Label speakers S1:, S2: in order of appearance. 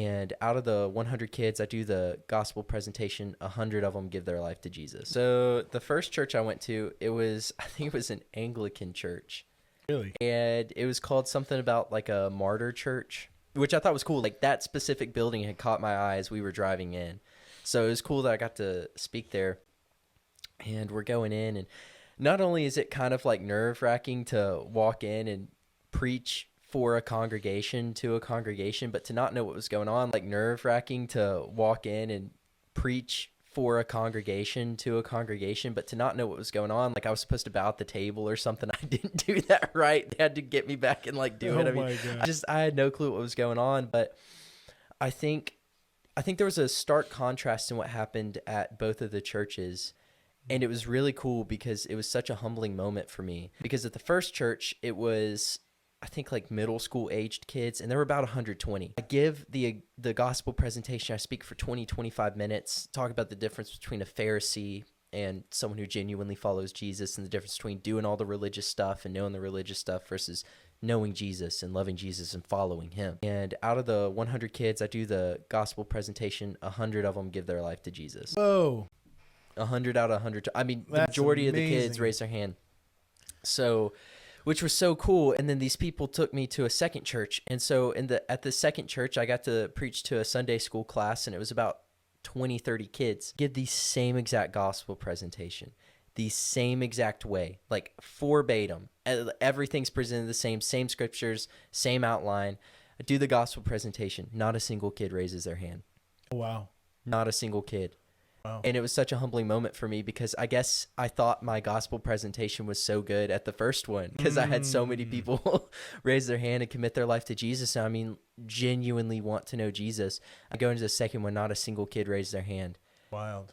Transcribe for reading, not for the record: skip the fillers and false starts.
S1: And out of the 100 kids, I do the gospel presentation. 100 of them give their life to Jesus. So the first church I went to, I think it was an Anglican church.
S2: Really?
S1: And it was called something about like a martyr church, which I thought was cool. Like that specific building had caught my eye as we were driving in. So it was cool that I got to speak there. And we're going in, and not only is it kind of like nerve-wracking to walk in and preach for a congregation to a congregation, but to not know what was going on, like nerve-wracking to walk in and preach for a congregation to a congregation, but to not know what was going on. Like I was supposed to bow at the table or something. I didn't do that right. They had to get me back and like do it. I mean, I had no clue what was going on, but I think there was a stark contrast in what happened at both of the churches. And it was really cool because it was such a humbling moment for me. Because at the first church, it was, I think, like middle school aged kids, and there were about 120. I give the gospel presentation. I speak for 25 minutes, talk about the difference between a Pharisee and someone who genuinely follows Jesus, and the difference between doing all the religious stuff and knowing the religious stuff versus knowing Jesus and loving Jesus and following him. And out of the 100 kids, I do the gospel presentation. 100 of them give their life to Jesus.
S2: Whoa.
S1: 100 out of 100. I mean, the
S2: That's
S1: majority
S2: amazing.
S1: of the kids raised their hand. So, which was so cool. And then these people took me to a second church. And so at the second church, I got to preach to a Sunday school class, and it was about 20, 30 kids. Give the same exact gospel presentation, the same exact way, like verbatim. Everything's presented the same scriptures, same outline. I do the gospel presentation. Not a single kid raises their hand.
S2: Wow.
S1: Not a single kid.
S2: Wow.
S1: And it was such a humbling moment for me because I guess I thought my gospel presentation was so good at the first one because I had so many people raise their hand and commit their life to Jesus. And I mean, genuinely want to know Jesus. I go into the second one, not a single kid raised their hand.
S2: Wild.